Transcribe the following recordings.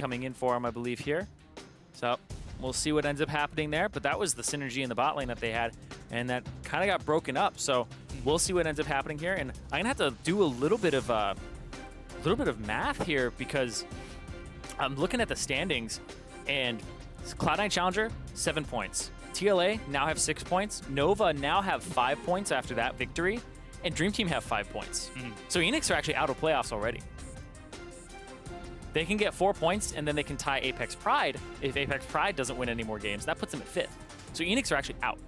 coming in for him, I believe, here. So we'll see what ends up happening there. But that was the synergy in the bot lane that they had, and that kind of got broken up. So we'll see what ends up happening here. And I'm gonna have to do a little bit of math here because I'm looking at the standings, and Cloud9 Challenger 7 points. TLA now have 6 points. Nova now have 5 points after that victory, and Dream Team have 5 points. So Eanix are actually out of playoffs already. They can get 4 points, and then they can tie Apex Pride. If Apex Pride doesn't win any more games, that puts them at 5th. So Eanix are actually out.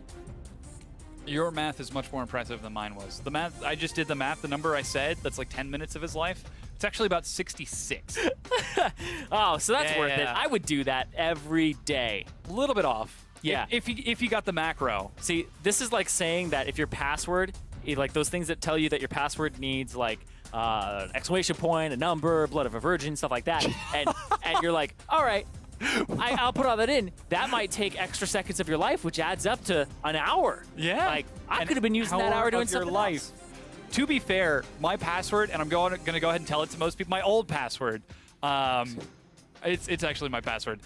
Your math is much more impressive than mine was. The math, I just did the math. The number I said, that's like 10 minutes of his life, it's actually about 66. Oh, so that's worth it. Yeah. I would do that every day. A little bit off. Yeah. If you got the macro. See, this is like saying that if your password, like those things that tell you that your password needs like exclamation point, a number, blood of a virgin, stuff like that, and you're like, all right, I'll put all that in. That might take extra seconds of your life, which adds up to an hour. Yeah. Like I could have been using that hour doing of your something life. else. To be fair, my password, and I'm going to go ahead and tell it to most people, my old password, it's actually my password.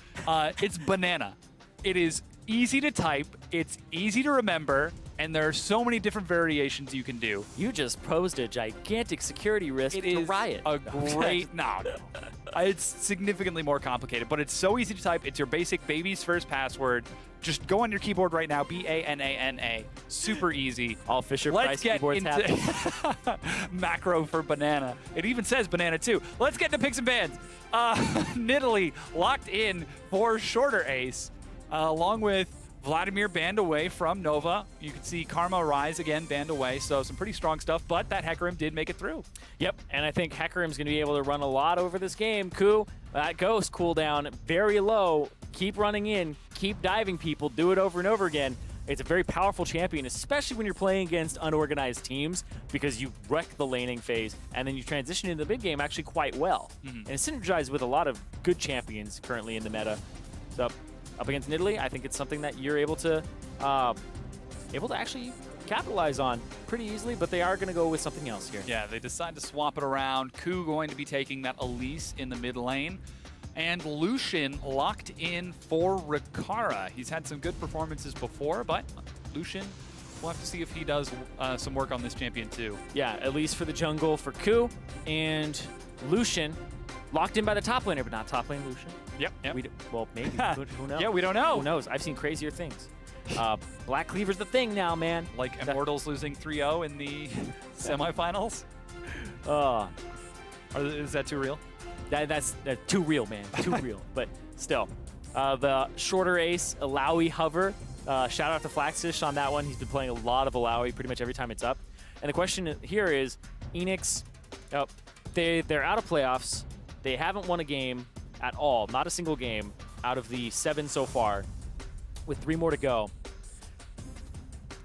It's banana. It is easy to type, it's easy to remember, and there are so many different variations you can do. You just posed a gigantic security risk to Riot. A great no. It's significantly more complicated, but it's so easy to type. It's your basic baby's first password. Just go on your keyboard right now, BANANA. Super easy. All Fisher-Price keyboards have macro for banana. It even says banana too. Let's get into picks and bans. Nidalee locked in for shorter ace, along with Vladimir banned away from Nova. You can see Karma Rise again banned away, so some pretty strong stuff, but that Hecarim did make it through. Yep, and I think Hecarim's going to be able to run a lot over this game. Ku, that Ghost cooldown, very low. Keep running in, keep diving people, do it over and over again. It's a very powerful champion, especially when you're playing against unorganized teams, because you wreck the laning phase, and then you transition into the big game actually quite well. And it's synergized with a lot of good champions currently in the meta. So up against Nidalee, I think it's something that you're able to actually capitalize on pretty easily, but they are going to go with something else here. Yeah, they decide to swap it around. Ku going to be taking that Elise in the mid lane. And Lucian locked in for Rikara. He's had some good performances before, but Lucian, we'll have to see if he does some work on this champion too. Yeah, at least for the jungle for Ku. And Lucian locked in by the top laner, but not top lane Lucian. Yep. Well, maybe. Who knows? Yeah, we don't know. Who knows? I've seen crazier things. Black Cleaver's the thing now, man. Like Immortals losing 3-0 in the semifinals? Is that too real? That's too real, man. Too real. But still, the shorter ace, Alawi hover. Shout out to Flaxish on that one. He's been playing a lot of Alawi pretty much every time it's up. And the question here is, Eanix, they're out of playoffs. They haven't won a game at all, not a single game out of the 7 so far, with 3 more to go.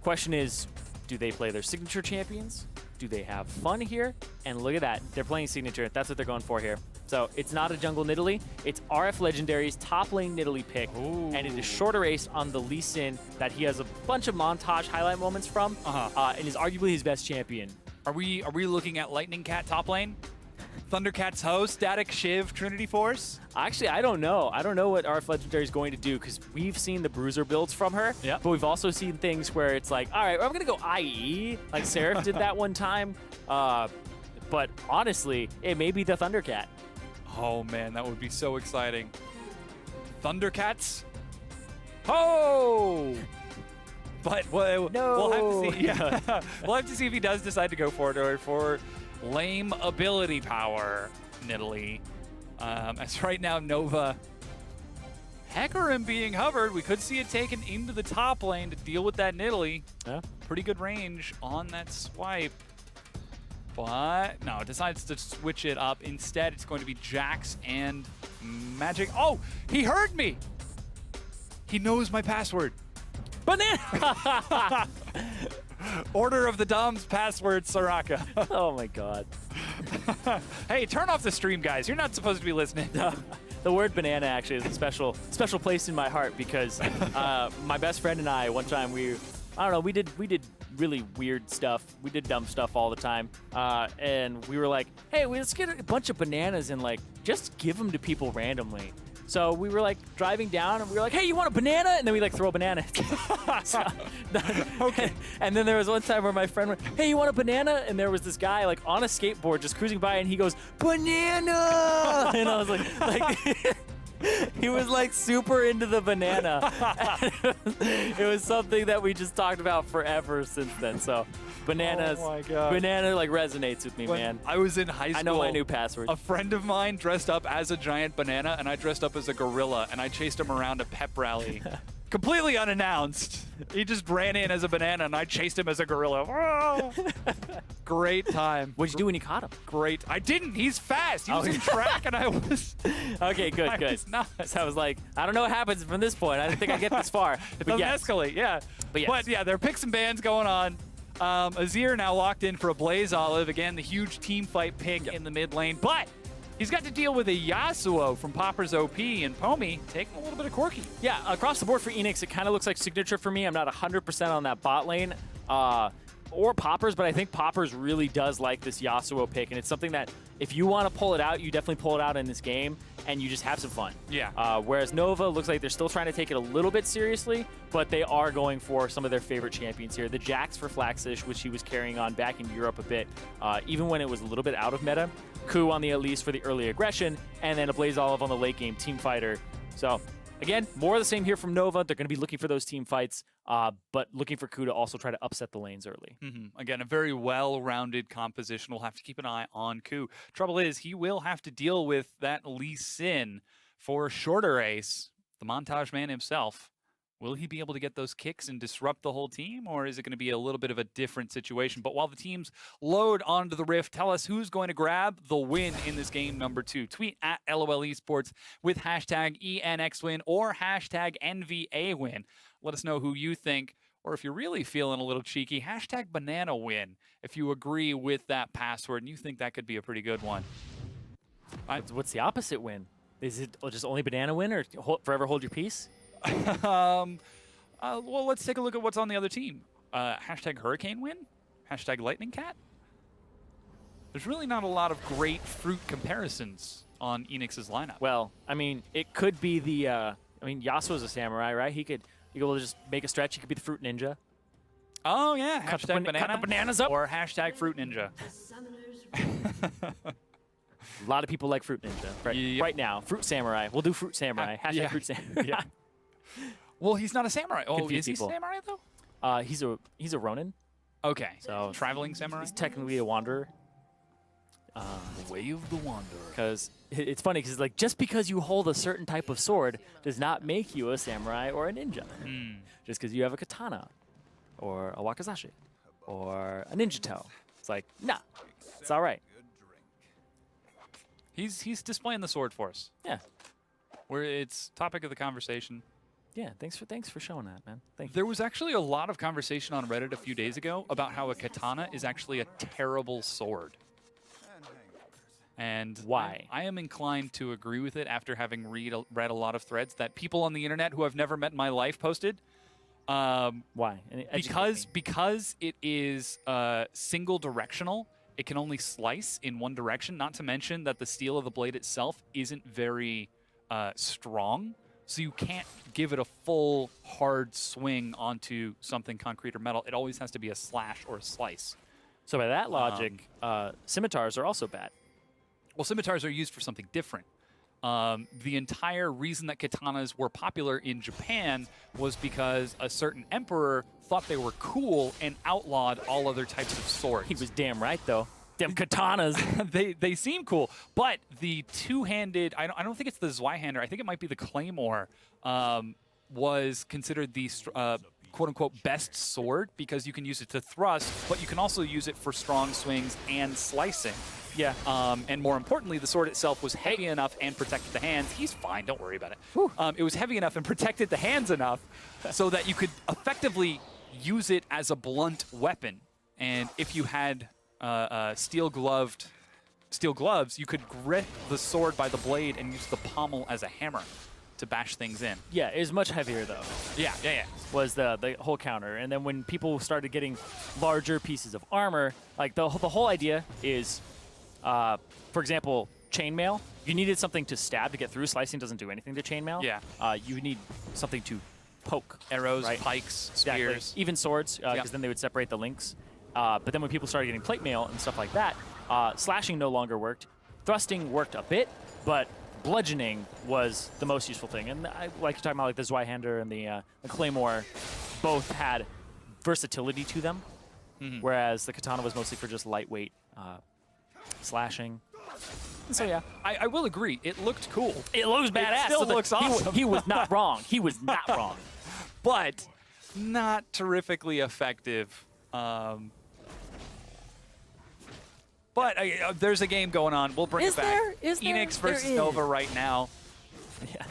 Question is, do they play their signature champions? Do they have fun here? And look at that, they're playing signature. That's what they're going for here. So it's not a jungle Nidalee, it's RF Legendary's top lane Nidalee pick. Ooh. And it is shorter ace on the Lee Sin that he has a bunch of montage highlight moments from, and is arguably his best champion. Are we looking at Lightning Cat top lane? Thundercat's host, Static Shiv, Trinity Force? Actually, I don't know. I don't know what RF Legendary is going to do, because we've seen the Bruiser builds from her, but we've also seen things where it's like, all right, I'm going to go IE, like Seraph did that one time. But honestly, it may be the Thundercat. Oh man, that would be so exciting. Thundercats? Oh! But we'll have to see. Yeah, we'll have to see if he does decide to go for it, or for lame ability power, Nidalee. As right now, Nova, Hecarim being hovered, we could see it taken into the top lane to deal with that Nidalee. Yeah. Pretty good range on that swipe. But no, it decides to switch it up. Instead, it's going to be Jax and Magic. Oh, he heard me! He knows my password. Banana! Order of the Dom's password, Soraka. Oh my god. Hey, turn off the stream, guys. You're not supposed to be listening. The word banana actually is a special place in my heart, because my best friend and I, one time we did really weird stuff. We did dumb stuff all the time. And we were like, hey, let's get a bunch of bananas and like just give them to people randomly. So we were like driving down and we were like, hey, you want a banana? And then we like throw a banana. So, okay. And then there was one time where my friend went, hey, you want a banana? And there was this guy like on a skateboard just cruising by and he goes, banana! And I was like he was like super into the banana. It was something that we just talked about forever since then. So bananas, oh my God. Banana like resonates with me, When man. I was in high school. I know my new password. A friend of mine dressed up as a giant banana, and I dressed up as a gorilla, and I chased him around a pep rally. Completely unannounced. He just ran in as a banana, and I chased him as a gorilla. Great time. What'd you do when you caught him? Great. I didn't. He's fast. He was in track, and I was. Okay, good, good. Was not. So I was like, I don't know what happens from this point. I didn't think I'd get this far. It doesn't escalate, yeah. But yeah, there are picks and bans going on. Azir now locked in for a Blaze Olive. Again, the huge team fight pick in the mid lane. But he's got to deal with a Yasuo from Popper's OP, and Pomi taking a little bit of Corki. Yeah, across the board for Eanix, it kind of looks like signature for me. I'm not 100% on that bot lane or Poppers, but I think Poppers really does like this Yasuo pick, and it's something that if you want to pull it out, you definitely pull it out in this game, and you just have some fun. Yeah. Whereas Nova looks like they're still trying to take it a little bit seriously, but they are going for some of their favorite champions here. The Jax for Flaxish, which he was carrying on back in Europe a bit, even when it was a little bit out of meta. Ku on the Elise for the early aggression, and then a Blaze Olive on the late game team fighter. So again, more of the same here from Nova. They're going to be looking for those team fights, but looking for Ku to also try to upset the lanes early. Again, a very well-rounded composition. We'll have to keep an eye on Ku. Trouble is, he will have to deal with that Lee Sin for shorter ace, the montage man himself. Will he be able to get those kicks and disrupt the whole team, or is it going to be a little bit of a different situation? But while the teams load onto the Rift, tell us who's going to grab the win in this game number 2. Tweet at LOL eSports with hashtag ENX win or hashtag NVA win. Let us know who you think, or if you're really feeling a little cheeky, hashtag banana win if you agree with that password and you think that could be a pretty good one. What's the opposite win? Is it just only banana win or forever hold your peace? Well, let's take a look at what's on the other team. Hashtag hurricane win? Hashtag lightning cat? There's really not a lot of great fruit comparisons on Eanix's lineup. Well, I mean, it could be the, I mean, Yasuo's a samurai, right? He could just make a stretch. He could be the fruit ninja. Oh, yeah. Cut Hashtag banana. Cut the bananas up. Or hashtag fruit ninja. A lot of people like Fruit Ninja right now. Fruit Samurai. We'll do Fruit Samurai. Hashtag Fruit Samurai. Yeah. Well, he's not a samurai. Oh, Confuse is he a people. samurai, though? He's a Ronin. Okay. So traveling samurai? He's technically a wanderer. The way of the wanderer. Because it's funny, because like just because you hold a certain type of sword does not make you a samurai or a ninja. Just because you have a katana or a wakizashi or a ninja toe. It's like, nah, it's all right. He's displaying the sword for us. Yeah. Where it's topic of the conversation. Yeah, thanks for showing that, man. Thank you. There was actually a lot of conversation on Reddit a few days ago about how a katana is actually a terrible sword. And why? I am inclined to agree with it after having read a lot of threads that people on the internet who I've never met in my life posted. Why? Because it is single directional. It can only slice in one direction, not to mention that the steel of the blade itself isn't very strong, so you can't give it a full, hard swing onto something concrete or metal. It always has to be a slash or a slice. So by that logic, scimitars are also bad. Well, scimitars are used for something different. The entire reason that katanas were popular in Japan was because a certain emperor thought they were cool and outlawed all other types of swords. He was damn right, though. Them katanas. they seem cool, but the two-handed, I don't think it's the Zweihander, I think it might be the Claymore, was considered the quote-unquote best sword because you can use it to thrust, but you can also use it for strong swings and slicing. Yeah. And more importantly, the sword itself was heavy enough and protected the hands. He's fine, don't worry about it. It was heavy enough and protected the hands enough so that you could effectively use it as a blunt weapon. And if you had steel gloves, you could grip the sword by the blade and use the pommel as a hammer to bash things in. Yeah, it was much heavier, though. Yeah. Was the whole counter. And then when people started getting larger pieces of armor, like the whole idea is, for example, chainmail. You needed something to stab to get through. Slicing doesn't do anything to chainmail. Yeah. You need something to poke. Arrows, right? pikes, Exactly. spears. Even swords, because then they would separate the links. But then when people started getting plate mail and stuff like that, slashing no longer worked. Thrusting worked a bit, but bludgeoning was the most useful thing. And I like to talk about like the Zweihander and the Claymore both had versatility to them, whereas the Katana was mostly for just lightweight slashing. And so yeah, I will agree. It looked cool. it looks badass. still looks awesome. He was not wrong. He was not wrong. But not terrifically effective. But there's a game going on. We'll bring Is it back. there? Is there? Eanix versus There is. Nova right now. Yeah.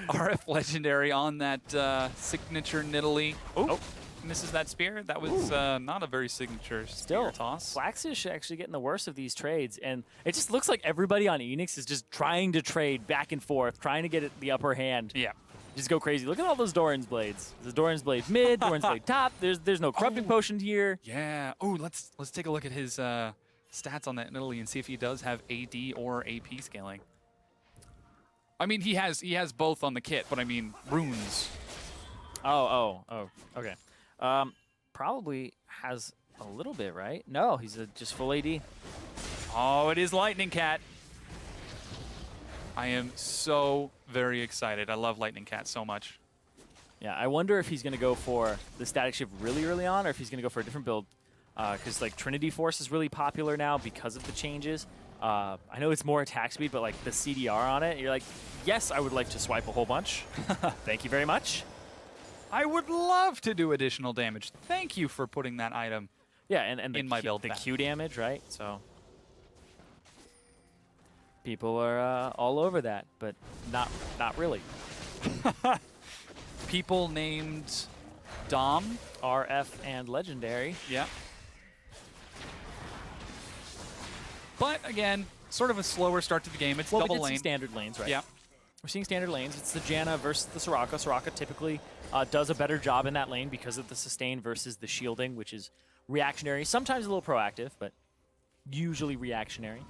RF Legendary on that signature Nidalee. Oh, misses that spear. That was not a very signature spear toss. Flax is actually getting the worst of these trades, and it just looks like everybody on Eanix is just trying to trade back and forth, trying to get the upper hand. Yeah. Just go crazy. Look at all those Doran's blades. There's Doran's blade mid, Doran's blade top. There's no corrupting potion here. Yeah. Oh, let's take a look at his stats on that Nidalee and see if he does have AD or AP scaling. I mean, he has both on the kit, but I mean runes. Oh, okay. Probably has a little bit, right? No, he's just full AD. Oh, it is Lightning Cat. I am so very excited. I love Lightning Cat so much. Yeah, I wonder if he's going to go for the static shift really early on, or if he's going to go for a different build. Because like Trinity Force is really popular now because of the changes. I know it's more attack speed, but like the CDR on it, you're like, yes, I would like to swipe a whole bunch. Thank you very much. I would love to do additional damage. Thank you for putting that item. Yeah, and the in my build the pack. Q damage, right? So people are all over that, but not really. People named Dom. RF and Legendary. Yeah. But again, sort of a slower start to the game. It's Well, double we did see lane. standard lanes, right? Yeah. We're seeing standard lanes. It's the Janna versus the Soraka. Soraka typically does a better job in that lane because of the sustain versus the shielding, which is reactionary. Sometimes a little proactive, but usually reactionary.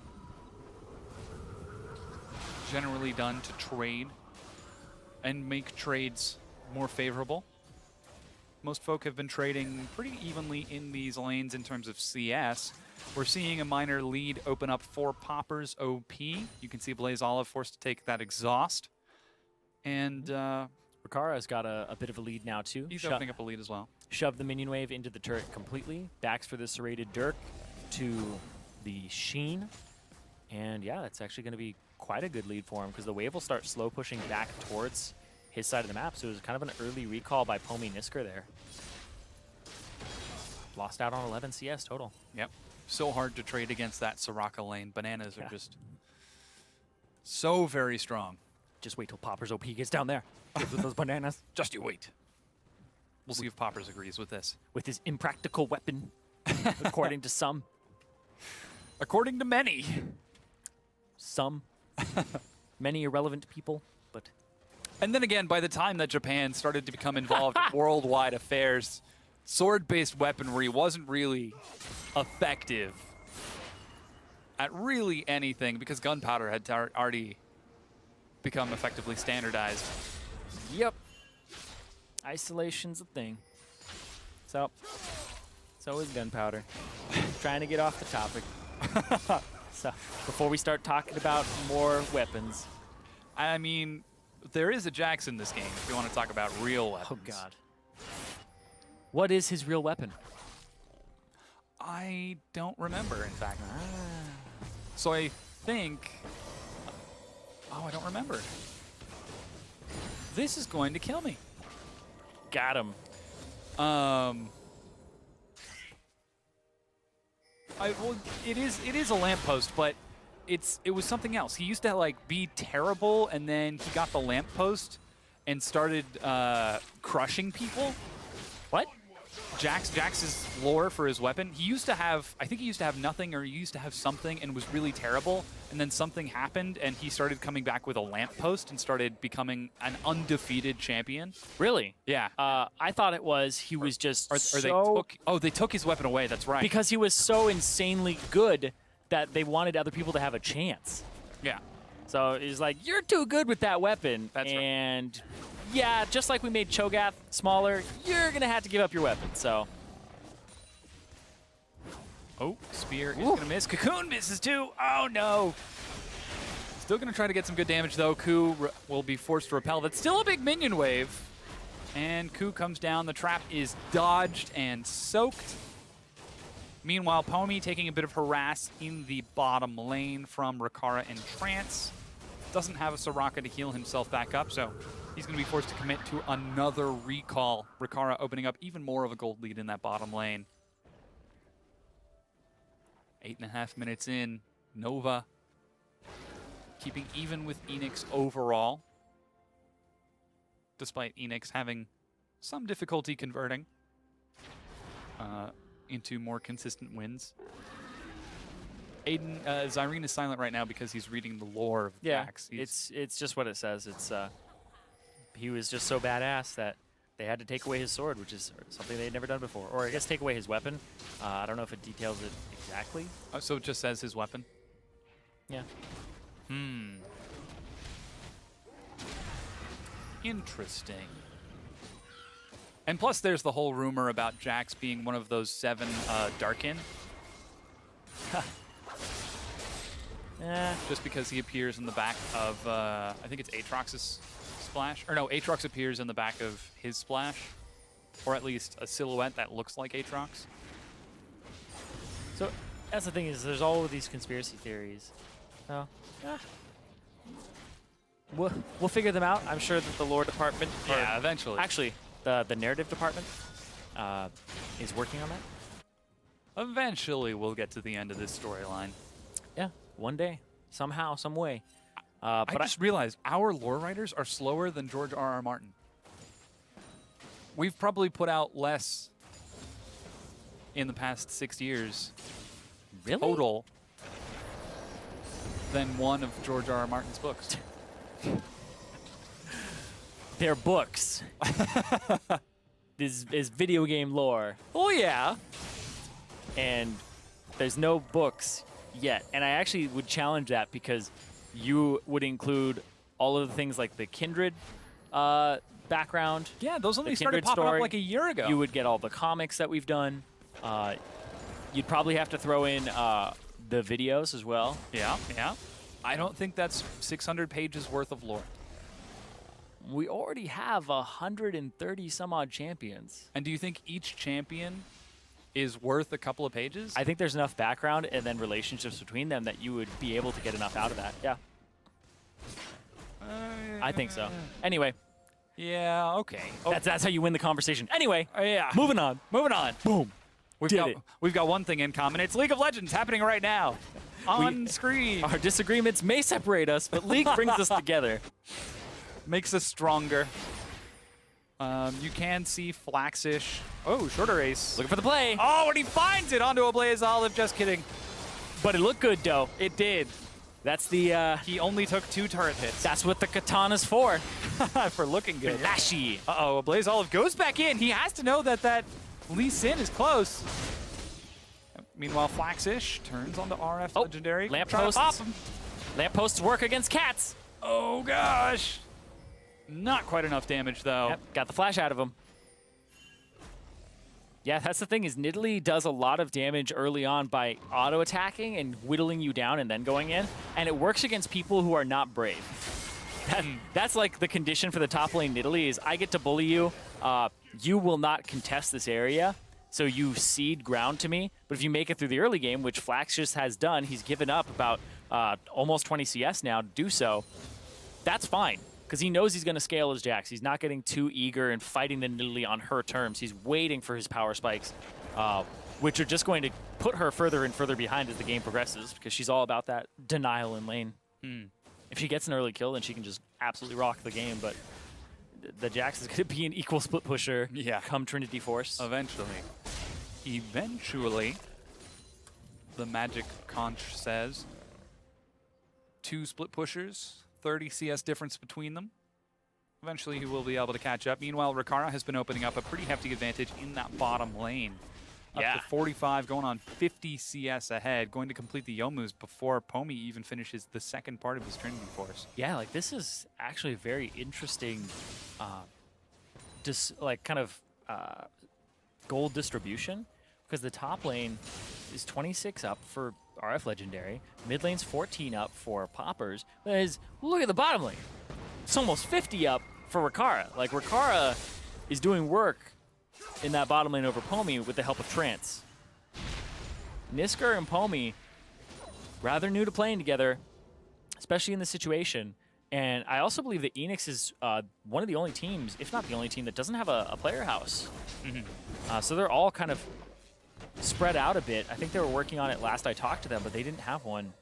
Generally done to trade and make trades more favorable. Most folk have been trading pretty evenly in these lanes in terms of CS. We're seeing a minor lead open up for Poppers OP. You can see Blaze Olive forced to take that exhaust. And Rikara's got a bit of a lead now, too. he's opening up a lead as well. Shoved the minion wave into the turret completely. Backs for the serrated Dirk to the Sheen. And yeah, that's actually going to be quite a good lead for him because the wave will start slow pushing back towards his side of the map. So it was kind of an early recall by Pomi Nisker there. Lost out on 11 CS total. Yep. So hard to trade against that Soraka lane. Bananas are just so very strong. Just wait till Poppers OP gets down there. Gives with those bananas. Just you wait. We'll see if Poppers agrees with this. With his impractical weapon, according to some. According to many. Some. Many irrelevant people, but... And then again, by the time that Japan started to become involved in worldwide affairs, sword-based weaponry wasn't really effective at really anything because gunpowder had already become effectively standardized. Yep. Isolation's a thing. So is gunpowder. Trying to get off the topic. So before we start talking about more weapons. I mean, there is a Jax in this game if you want to talk about real weapons. Oh, God. What is his real weapon? I don't remember, in fact. So I think... Oh, I don't remember. This is going to kill me. Got him. Well, it is a lamppost, but it was something else. He used to like be terrible, and then he got the lamppost and started crushing people. What? Jax's lore for his weapon. He used to have, I think he used to have nothing, or he used to have something and was really terrible, and then something happened, and he started coming back with a lamppost and started becoming an undefeated champion. Really? Yeah. I thought it was he was just Or they took his weapon away. That's right. because he was so insanely good that they wanted other people to have a chance. Yeah. So he's like, you're too good with that weapon. That's right. And yeah, just like we made Cho'Gath smaller, you're going to have to give up your weapon. So. Oh, Spear is going to miss. Cocoon misses too. Oh, no. Still going to try to get some good damage, though. Ku will be forced to repel. That's still a big minion wave. And Ku comes down. The trap is dodged and soaked. Meanwhile, Pomi taking a bit of harass in the bottom lane from Rikara and Trance. Doesn't have a Soraka to heal himself back up, so he's going to be forced to commit to another recall. Rikara opening up even more of a gold lead in that bottom lane. 8.5 minutes in, Nova keeping even with Eanix overall, despite Eanix having some difficulty converting into more consistent wins. Aiden, Zyrene is silent right now because he's reading the lore of Jax. It's just what it says. It's he was just so badass that they had to take away his sword, which is something they'd never done before. Or I guess take away his weapon. I don't know if it details it exactly. So it just says his weapon? Yeah. Interesting. And plus there's the whole rumor about Jax being one of those 7 Darkin. Just because he appears in the back of, I think it's Aatrox's splash. Or no, Aatrox appears in the back of his splash. Or at least a silhouette that looks like Aatrox. So that's the thing is there's all of these conspiracy theories. So, we'll figure them out. I'm sure that the lore department, yeah, eventually. Actually, the narrative department is working on that. Eventually, we'll get to the end of this storyline. Yeah, one day, somehow, some way. But I just realized our lore writers are slower than George R.R. Martin. We've probably put out less in the past 6 years total than one of George R.R. Martin's books. They're books. is video game lore. Oh, yeah. And there's no books yet. And I actually would challenge that because you would include all of the things like the Kindred background. Yeah, those only the started Kindred popping story. up like a year ago. You would get all the comics that we've done. You'd probably have to throw in the videos as well. Yeah, yeah. I don't think that's 600 pages worth of lore. We already have 130 some odd champions. And do you think each champion is worth a couple of pages? I think there's enough background and then relationships between them that you would be able to get enough out of that. Yeah. I think so. Anyway. Yeah, okay. Oh. That's how you win the conversation. Anyway, yeah. moving on. Moving on. Boom. We've got one thing in common. It's League of Legends happening right now. On screen. Our disagreements may separate us, but League brings us together. Makes us stronger. You can see Flaxish. Oh, shorter race. Looking for the play. Oh, and he finds it onto a Blaze Olive. Just kidding. But it looked good, though. It did. That's the... he only took 2 turret hits. That's what the katana's for. For looking good. Flashy. Uh-oh, a Blaze Olive goes back in. He has to know that Lee Sin is close. Meanwhile, Flaxish turns on the RF Legendary. Lampposts. Lampposts work against cats. Oh, gosh. Not quite enough damage, though. Yep, got the flash out of him. Yeah, that's the thing is Nidalee does a lot of damage early on by auto-attacking and whittling you down and then going in. And it works against people who are not brave. That's like the condition for the top lane Nidalee is I get to bully you. You will not contest this area. So you cede ground to me, but if you make it through the early game, which Flax just has done, he's given up about almost 20 CS now to do so, that's fine, because he knows he's going to scale his Jax. He's not getting too eager and fighting the Nidalee on her terms. He's waiting for his power spikes, which are just going to put her further and further behind as the game progresses, because she's all about that denial in lane. If she gets an early kill, then she can just absolutely rock the game, but the Jax is going to be an equal split pusher come Trinity Force. Eventually, the Magic Conch says, 2 split pushers, 30 CS difference between them. Eventually, he will be able to catch up. Meanwhile, Rikara has been opening up a pretty hefty advantage in that bottom lane. Yeah. Up to 45, going on 50 CS ahead, going to complete the Youmu's before Pomi even finishes the second part of his Trinity Force. Yeah, like this is actually a very interesting, gold distribution, because the top lane is 26 up for RF Legendary, mid lane's 14 up for Poppers, whereas look at the bottom lane. It's almost 50 up for Rikara. Like, Rikara is doing work in that bottom lane over Pomi with the help of Trance. Nisker and Pomi, rather new to playing together, especially in this situation. And I also believe that Eanix is one of the only teams, if not the only team, that doesn't have a player house. So they're all kind of spread out a bit. I think they were working on it last I talked to them, but they didn't have one.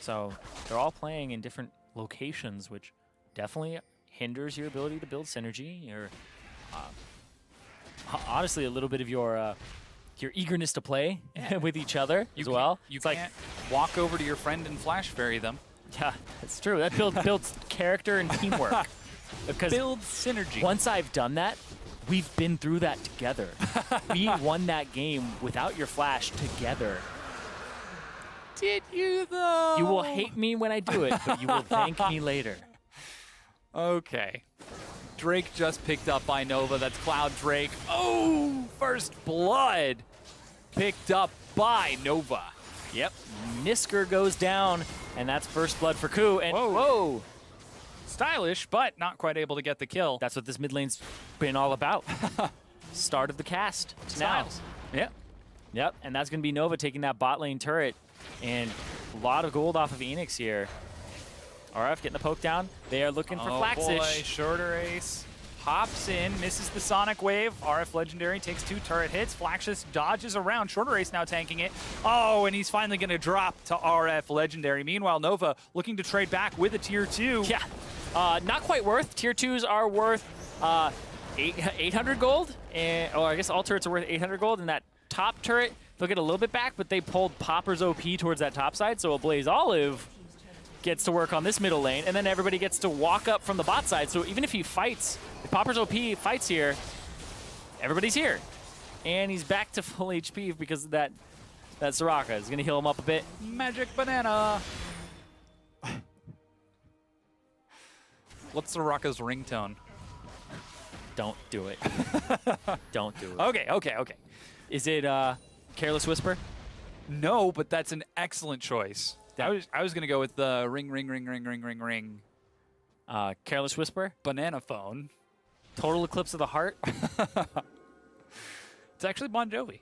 So they're all playing in different locations, which definitely hinders your ability to build synergy, or honestly a little bit of your eagerness to play with each other as well. You can't walk over to your friend and flash fairy them. Yeah, it's true. That builds character and teamwork. Because builds synergy. Once I've done that, we've been through that together. We won that game without your flash together. Did you, though? You will hate me when I do it, but you will thank me later. Okay. Drake just picked up by Nova. That's Cloud Drake. Oh, first blood picked up by Nova. Yep. Nisker goes down, and that's first blood for Ku. And whoa. Stylish, but not quite able to get the kill. That's what this mid lane's been all about. Start of the cast to now. Yep, and that's going to be Nova taking that bot lane turret. And a lot of gold off of Eanix here. RF getting the poke down. They are looking for Flaxish. Boy, shorter ace. Hops in, misses the Sonic Wave. RF Legendary takes 2 turret hits. Flaxish dodges around. Shorter ace now tanking it. Oh, and he's finally going to drop to RF Legendary. Meanwhile, Nova looking to trade back with a tier 2. Yeah, not quite worth. Tier 2s are worth 800 gold. Or I guess all turrets are worth 800 gold. And that top turret, they'll get a little bit back, but they pulled Popper's OP towards that top side. So a Blaze Olive gets to work on this middle lane, and then everybody gets to walk up from the bot side. So even if he fights, if Popper's OP fights here, everybody's here. And he's back to full HP because of that Soraka is going to heal him up a bit. Magic banana. What's Soraka's ringtone? Don't do it. Don't do it. Okay. Is it Careless Whisper? No, but that's an excellent choice. I was going to go with the ring. Careless Whisper? Banana phone. Total Eclipse of the Heart? It's actually Bon Jovi.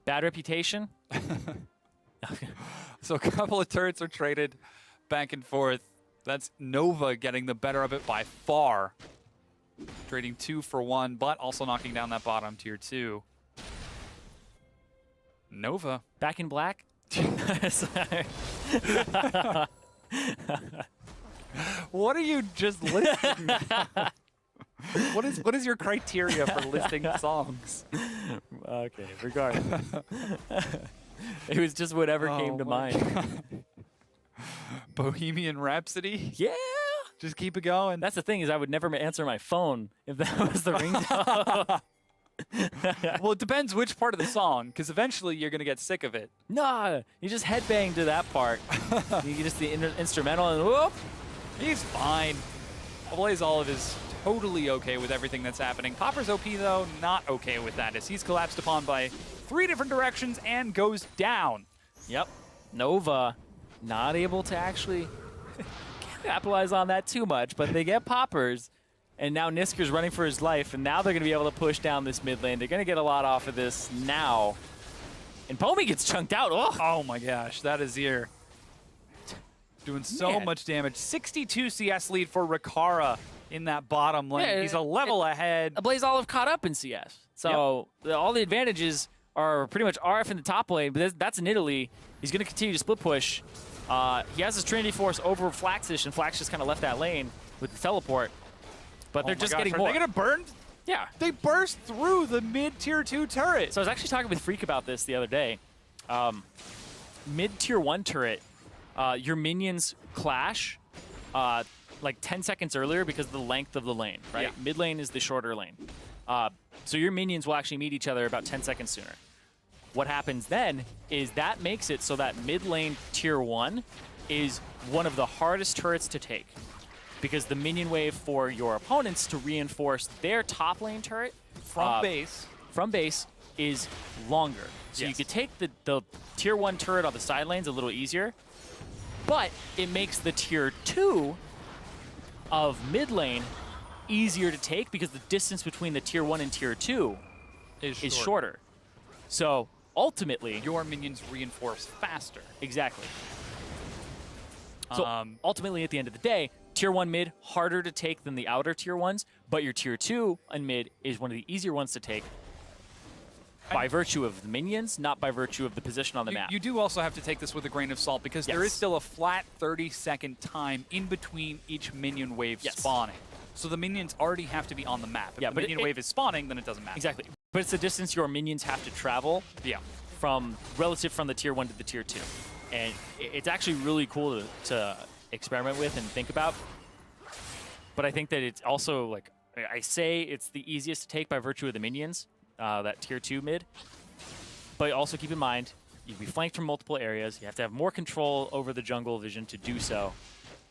Bad Reputation? So a couple of turrets are traded back and forth. That's Nova getting the better of it by far. Trading 2 for 1, but also knocking down that bottom tier 2. Nova. Back in black? What are you just listing? What is your criteria for listing songs? Okay, regardless. It was just whatever came to mind. Bohemian Rhapsody? Yeah! Just keep it going. That's the thing, is I would never answer my phone if that was the ringtone. Well, it depends which part of the song, because eventually you're going to get sick of it. Nah, you just headbang to that part. You get just the instrumental and whoop. He's fine. Blaze Olive is totally okay with everything that's happening. Popper's OP, though, not okay with that, as he's collapsed upon by 3 different directions and goes down. Yep. Nova not able to actually capitalize on that too much, but they get Poppers. And now Nisker's running for his life, and now they're going to be able to push down this mid lane. They're going to get a lot off of this now. And Pomi gets chunked out. Oh my gosh, that is here. Doing so much damage. 62 CS lead for Rikara in that bottom lane. Yeah, he's a level ahead. A Blaze Olive caught up in CS. So all the advantages are pretty much RF in the top lane, but that's in Italy. He's going to continue to split push. He has his Trinity Force over Flaxish, and Flax just kind of left that lane with the teleport. But they're just getting more. Are they going to burn? Yeah. They burst through the mid-tier 2 turret. So I was actually talking with Freak about this the other day. Mid-tier 1 turret, your minions clash like 10 seconds earlier because of the length of the lane, right? Yeah. Mid lane is the shorter lane. So your minions will actually meet each other about 10 seconds sooner. What happens then is that makes it so that mid lane tier 1 is one of the hardest turrets to take, because the minion wave for your opponents to reinforce their top lane turret From base is longer. So you could take the tier 1 turret on the side lanes a little easier, but it makes the tier 2 of mid lane easier to take because the distance between the tier 1 and tier 2 is shorter. So ultimately, your minions reinforce faster. Exactly. So ultimately, at the end of the day, tier 1 mid, harder to take than the outer tier 1s, but your tier 2 and mid is one of the easier ones to take by virtue of the minions, not by virtue of the position on the map. You do also have to take this with a grain of salt, because there is still a flat 30-second time in between each minion wave spawning. So the minions already have to be on the map. If the minion wave is spawning, then it doesn't matter. Exactly. But it's the distance your minions have to travel from the tier 1 to the tier 2. And it's actually really cool to experiment with and think about. But I think that it's also, like, I say it's the easiest to take by virtue of the minions, that tier 2 mid. But also keep in mind, you'll be flanked from multiple areas. You have to have more control over the jungle vision to do so.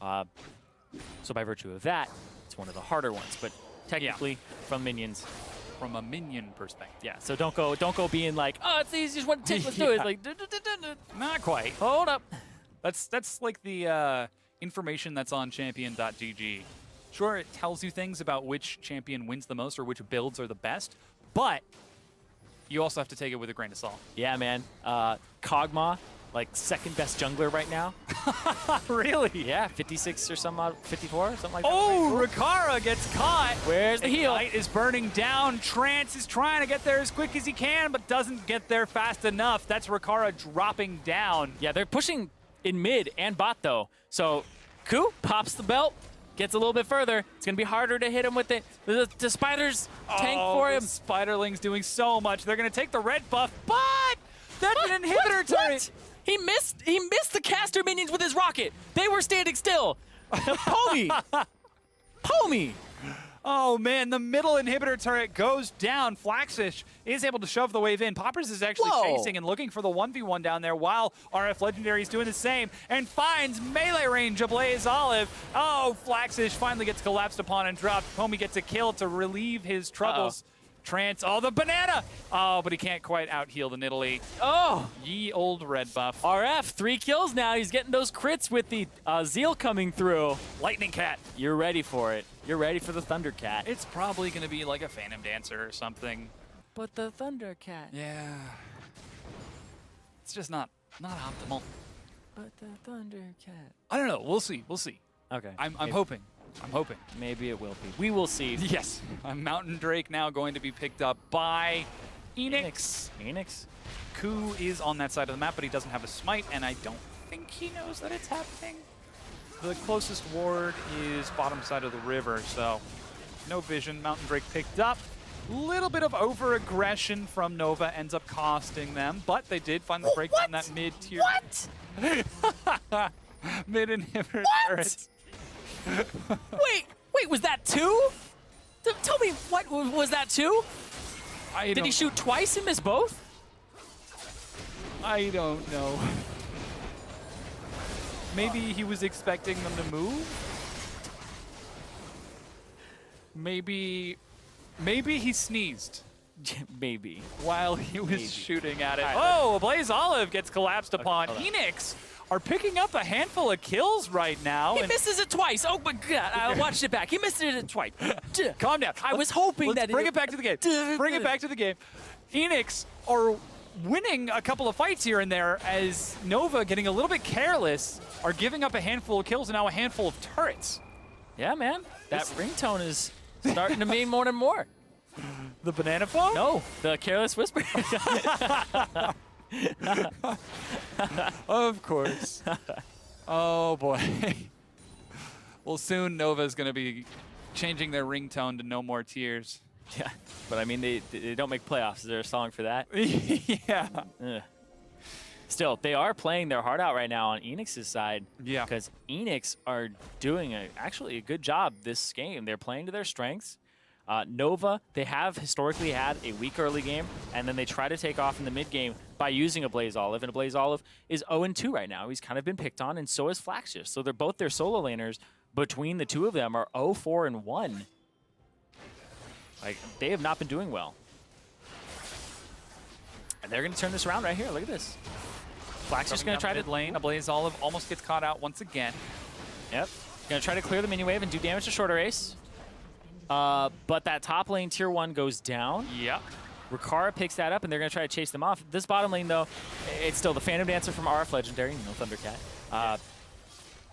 So by virtue of that, it's one of the harder ones. But technically, from minions, from a minion perspective. Yeah, so don't go being like, oh, it's the easiest one to take, let's do it. Like, not quite. Hold up. That's like the information that's on champion.gg. Sure, it tells you things about which champion wins the most or which builds are the best, but you also have to take it with a grain of salt. Yeah, man. Kog'Maw, like second best jungler right now. Really? Yeah, 56 or some odd, 54 or something like that. Oh, Rikara gets caught. Where's the heal? Ignite is burning down. Trance is trying to get there as quick as he can, but doesn't get there fast enough. That's Rikara dropping down. Yeah, they're pushing in mid and bot, though. So Ku pops the belt, gets a little bit further. It's going to be harder to hit him with it. The Spiders tank for him. Spiderling's doing so much. They're going to take the red buff, but that's an inhibitor turret. He missed the caster minions with his rocket. They were standing still. Pommy. Pommy. Oh, man, the middle inhibitor turret goes down. Flaxish is able to shove the wave in. Poppers is actually chasing and looking for the 1v1 down there, while RF Legendary is doing the same and finds melee range Ablaze Olive. Oh, Flaxish finally gets collapsed upon and dropped. Pommy gets a kill to relieve his troubles. Trance, the banana! Oh, but he can't quite out-heal the Nidalee. Oh! Ye old red buff. RF, 3 kills now. He's getting those crits with the Zeal coming through. Lightning Cat. You're ready for it. You're ready for the Thundercat. It's probably going to be like a Phantom Dancer or something. But the Thundercat. Yeah. It's just not optimal. But the Thundercat. I don't know. We'll see. We'll see. Okay. I'm hoping. I'm hoping. Maybe it will be. We will see. Yes. Mountain Drake now going to be picked up by Eanix. Eanix. Ku is on that side of the map, but he doesn't have a smite, and I don't think he knows that it's happening. The closest ward is bottom side of the river, so no vision. Mountain Drake picked up. Little bit of over-aggression from Nova ends up costing them, but they did find the break on that mid-tier. What? Mid-inhibitor turret. Wait, was that 2? Tell me, what was that 2? Did he shoot twice and miss both? I don't know. Maybe he was expecting them to move? Maybe he sneezed. Maybe. While he was shooting at it. Oh, Ablaze Olive gets collapsed upon. Eanix are picking up a handful of kills right now. He misses it twice. Oh my god, I watched it back. He missed it twice. Calm down. I was hoping that bring it back to the game. Bring it back to the game. Eanix are winning a couple of fights here and there, as Nova, getting a little bit careless, are giving up a handful of kills and now a handful of turrets. Yeah, man. That ringtone is starting to mean more and more. The banana phone? No, the careless whisper. Of course. Oh, boy. Well, soon Nova's going to be changing their ringtone to No More Tears. Yeah, but I mean, they don't make playoffs. Is there a song for that? Yeah. Ugh. Still, they are playing their heart out right now on Enix's side. Yeah. Because Enix are doing actually a good job this game. They're playing to their strengths. Nova, they have historically had a weak early game, and then they try to take off in the mid game by using a Blaze Olive, and a Blaze Olive is 0-2 right now. He's kind of been picked on, and so is Flaxus. So they're both their solo laners. Between the two of them are 0-4-1. Like, they have not been doing well. And they're going to turn this around right here. Look at this. Flaxus going to try to lane. A Blaze Olive almost gets caught out once again. Yep. Going to try to clear the minion wave and do damage to Shorter Ace. But that top lane tier 1 goes down. Yep. Rikara picks that up, and they're going to try to chase them off. This bottom lane, though, it's still the Phantom Dancer from RF Legendary, no Thundercat.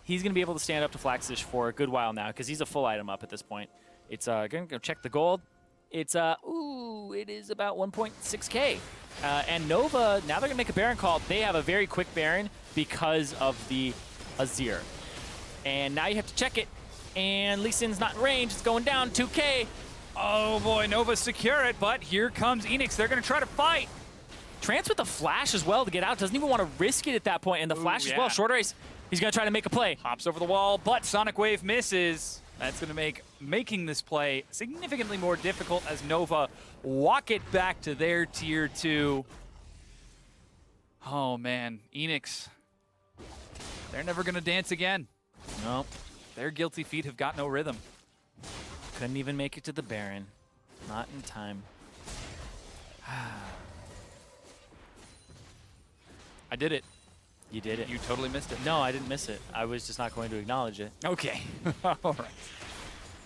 He's going to be able to stand up to Flaxus for a good while now because he's a full item up at this point. It's going to go check the gold. It's, it is about 1.6k. And Nova, now they're going to make a Baron call. They have a very quick Baron because of the Azir. And now you have to check it. And Lee Sin's not in range. It's going down 2k. Oh boy, Nova secure it, but here comes Eanix. They're going to try to fight. Trance with the flash as well to get out. Doesn't even want to risk it at that point. And the flash as well. Shorter Ace, he's going to try to make a play. Hops over the wall, but Sonic Wave misses. That's going to make making this play significantly more difficult as Nova walk it back to their tier 2. Oh man, Eanix. They're never going to dance again. Nope. Their guilty feet have got no rhythm. Couldn't even make it to the Baron. Not in time. I did it. You did it. You totally missed it. No, I didn't miss it. I was just not going to acknowledge it. Okay. All right.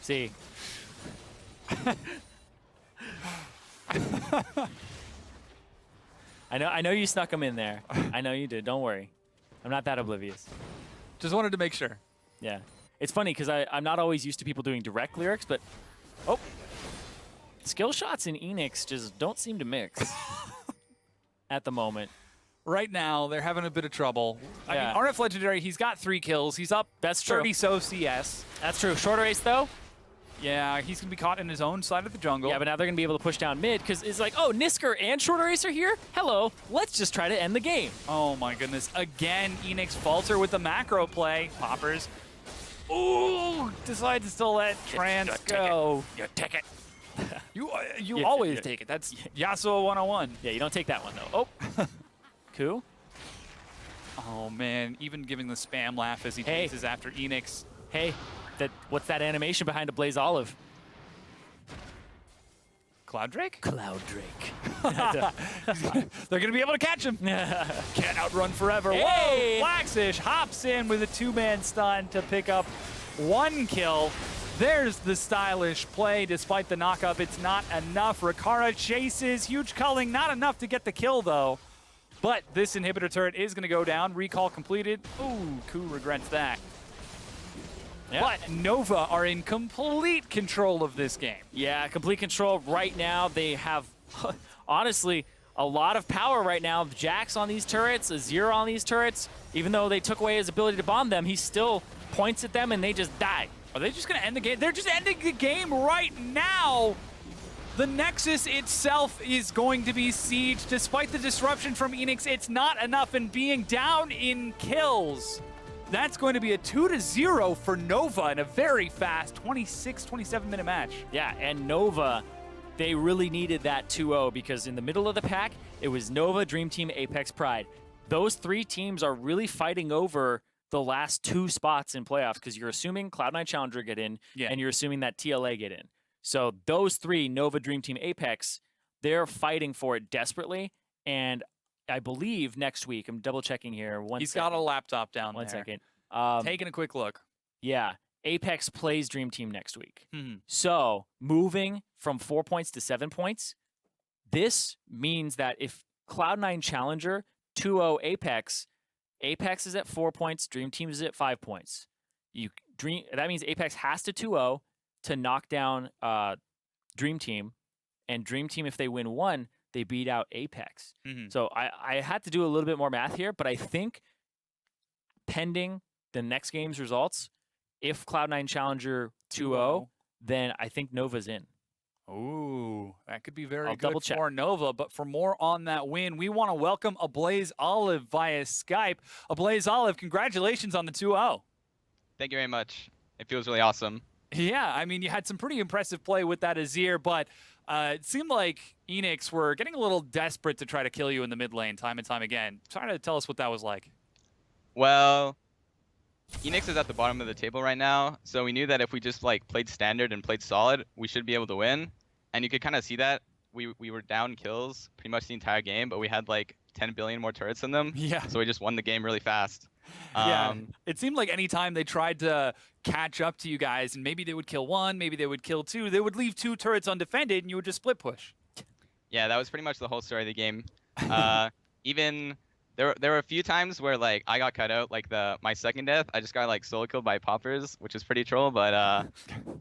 See. I know you snuck them in there. I know you did. Don't worry. I'm not that oblivious. Just wanted to make sure. Yeah. It's funny because I'm not always used to people doing direct lyrics, but skill shots in Eanix just don't seem to mix at the moment. Right now, they're having a bit of trouble. Yeah. I mean, RF Legendary, he's got 3 kills. He's up That's true. 30 so CS. That's true. Shorter Ace, though? Yeah, he's going to be caught in his own side of the jungle. Yeah, but now they're going to be able to push down mid because it's like, oh, Nisker and Shorter Ace are here? Hello. Let's just try to end the game. Oh, my goodness. Again, Eanix falter with the macro play. Poppers. Ooh, decides to still let Trance go. You take it. You always take it. That's Yasuo 101. Yeah, you don't take that one, though. Oh. Cool. Oh, man. Even giving the spam laugh as he chases after Eanix. Hey, what's that animation behind a Blaze Olive? Cloud Drake? Cloud Drake. They're going to be able to catch him. Can't outrun forever. Hey! Whoa! Flaxish hops in with a 2-man stun to pick up 1 kill. There's the stylish play. Despite the knockup, it's not enough. Rikara chases. Huge culling. Not enough to get the kill, though. But this inhibitor turret is going to go down. Recall completed. Ooh, Ku regrets that. Yep. But Nova are in complete control of this game. Yeah, complete control right now. They have, honestly, a lot of power right now. Jax on these turrets, Azir on these turrets. Even though they took away his ability to bomb them, he still points at them and they just die. Are they just going to end the game? They're just ending the game right now. The Nexus itself is going to be sieged. Despite the disruption from Eanix, it's not enough, and being down in kills, that's going to be a 2-0 for Nova in a very fast 27-minute match. Yeah, and Nova, they really needed that 2-0 because in the middle of the pack, it was Nova, Dream Team, Apex, Pride. Those 3 teams are really fighting over the last 2 spots in playoffs because you're assuming Cloud9 Challenger get in, and you're assuming that TLA get in. So those 3, Nova, Dream Team, Apex, they're fighting for it desperately. And I believe next week, I'm double checking here. He's got a laptop down there. 1 second. Taking a quick look. Yeah, Apex plays Dream Team next week. Mm-hmm. So moving from 4 points to 7 points, this means that if Cloud9 Challenger 2-0 Apex, Apex is at 4 points, Dream Team is at 5 points. That means Apex has to 2-0 to knock down Dream Team, and Dream Team, if they win 1, they beat out Apex. Mm-hmm. So I had to do a little bit more math here, but I think pending the next game's results, if Cloud9 Challenger 2-0, then I think Nova's in. Ooh, that could be very good double check for Nova. But for more on that win, we want to welcome Ablaze Olive via Skype. Ablaze Olive, congratulations on the 2-0. Thank you very much. It feels really awesome. Yeah, I mean, you had some pretty impressive play with that Azir, but it seemed like Eanix were getting a little desperate to try to kill you in the mid lane time and time again. Try to tell us what that was like. Well, Eanix is at the bottom of the table right now, so we knew that if we just like played standard and played solid, we should be able to win. And you could kind of see that we were down kills pretty much the entire game, but we had like 10 billion more turrets than them. Yeah. So we just won the game really fast. Yeah, it seemed like any time they tried to catch up to you guys, and maybe they would kill one, maybe they would kill two, they would leave two turrets undefended, and you would just split push. Yeah, that was pretty much the whole story of the game. Even there were a few times where like I got cut out, like my second death, I just got like solo killed by poppers, which is pretty troll. But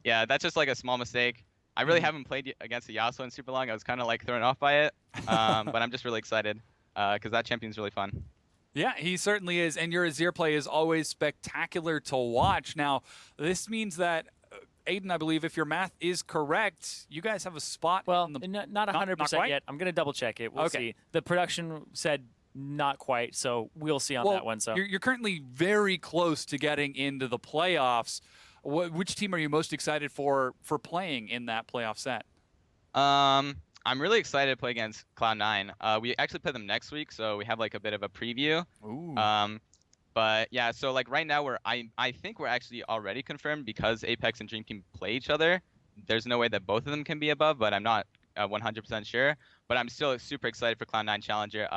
yeah, that's just like a small mistake. I really haven't played against the Yasuo in super long. I was kind of like thrown off by it, but I'm just really excited because that champion's really fun. Yeah, he certainly is, and your Azir play is always spectacular to watch. Now, this means that, Aiden, I believe, if your math is correct, you guys have a spot. Well, in the, not 100% yet. I'm going to double check it. We'll see. The production said not quite, so we'll see on that one. So you're currently very close to getting into the playoffs. Which team are you most excited for playing in that playoff set? I'm really excited to play against Cloud9. We actually play them next week, so we have like a bit of a preview. Ooh. But yeah, so like right now I think we're actually already confirmed because Apex and Dream Team play each other. There's no way that both of them can be above, but I'm not 100% sure. But I'm still super excited for Cloud9 Challenger.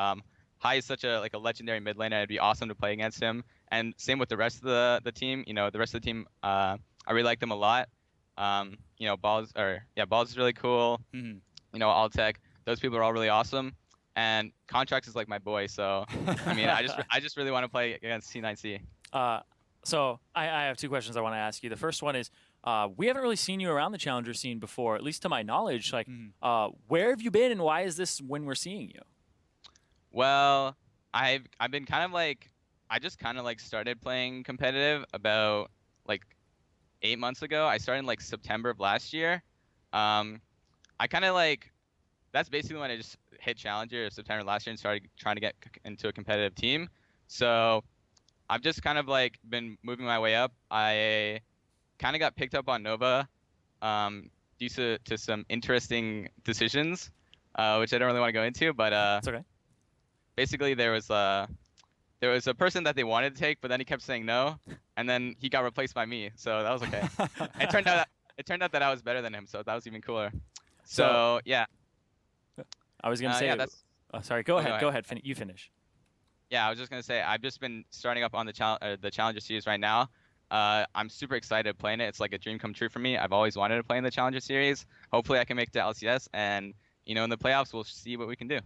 Hai is such a legendary mid laner. It'd be awesome to play against him. And same with the rest of the team. You know, the rest of the team, I really like them a lot. You know, Balls is really cool. Mm-hmm. You know, Alltech, those people are all really awesome. And Contracts is like my boy, so I mean, I just really want to play against C9C. So I have two questions I want to ask you. The first one is, we haven't really seen you around the Challenger scene before, at least to my knowledge. Like, where have you been, and why is this when we're seeing you? Well, I've been kind of like, I just kind of like started playing competitive about like 8 months ago. I started in like September of last year. I kind of like, that's basically when I just hit Challenger September last year and started trying to get into a competitive team. So I've just kind of like been moving my way up. I kind of got picked up on Nova due to some interesting decisions, which I don't really want to go into, but it's okay. Basically there was a person that they wanted to take, but then he kept saying no, and then he got replaced by me, so that was okay. It turned out that I was better than him, so that was even cooler. So yeah. I was gonna say. Yeah, oh, sorry. Go ahead. Go ahead. You finish. Yeah, I was just gonna say I've just been starting up on the Challenger series right now. I'm super excited playing it. It's like a dream come true for me. I've always wanted to play in the Challenger series. Hopefully, I can make it to LCS, and you know, in the playoffs, we'll see what we can do.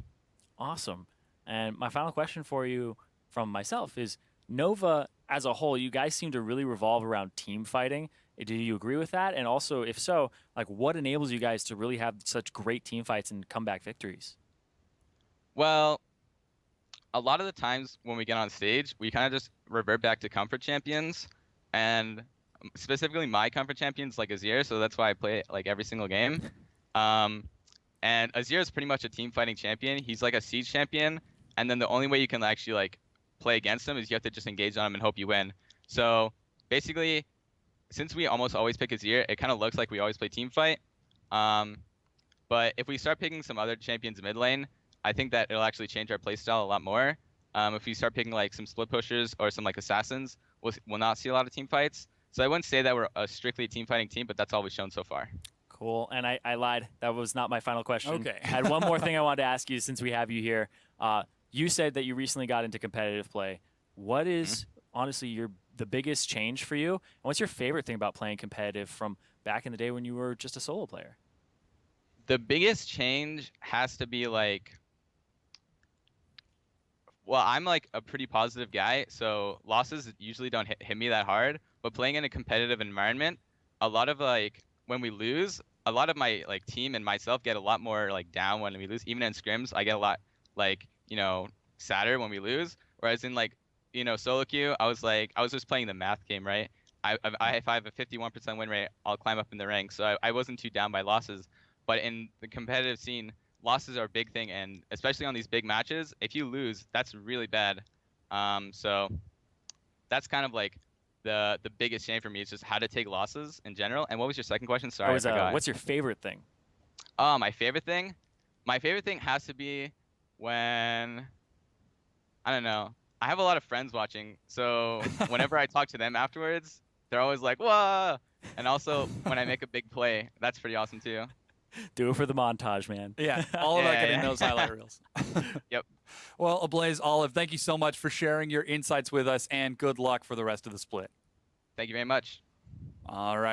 Awesome. And my final question for you from myself is, Nova as a whole, you guys seem to really revolve around team fighting. Do you agree with that? And also, if so, like, what enables you guys to really have such great team fights and comeback victories? Well, a lot of the times when we get on stage, we kind of just revert back to comfort champions, and specifically my comfort champions like Azir, so that's why I play like every single game. And Azir is pretty much a team fighting champion. He's like a siege champion, and then the only way you can actually like play against him is you have to just engage on him and hope you win. So basically, since we almost always pick Azir, it kind of looks like we always play team fight. But if we start picking some other champions mid lane, I think that it'll actually change our playstyle a lot more. If we start picking like some split pushers or some like assassins, we'll not see a lot of team fights. So I wouldn't say that we're a strictly team fighting team, but that's all we've shown so far. Cool. And I lied. That was not my final question. Okay. I had one more thing I wanted to ask you since we have you here. You said that you recently got into competitive play. What is honestly the biggest change for you? And what's your favorite thing about playing competitive from back in the day when you were just a solo player? The biggest change has to be like, well, I'm like a pretty positive guy, so losses usually don't hit me that hard. But playing in a competitive environment, a lot of like when we lose, a lot of my like team and myself get a lot more like down when we lose. Even in scrims, I get a lot like, you know, sadder when we lose. Whereas in like, you know, solo queue, I was just playing the math game, right? If I have a 51% win rate, I'll climb up in the ranks. So I wasn't too down by losses. But in the competitive scene, losses are a big thing, and especially on these big matches, if you lose, that's really bad. So that's kind of like the biggest shame for me is just how to take losses in general. And what was your second question? Sorry, I was, I forgot. what's your favorite thing? My favorite thing? My favorite thing has to be when, I don't know. I have a lot of friends watching, so whenever I talk to them afterwards, they're always like, "Whoa!" And also when I make a big play, that's pretty awesome too. Do it for the montage, man. Yeah, all about Yeah, getting yeah. those highlight reels. Yep. Well, Ablaze Olive, thank you so much for sharing your insights with us, and good luck for the rest of the split. Thank you very much. All right.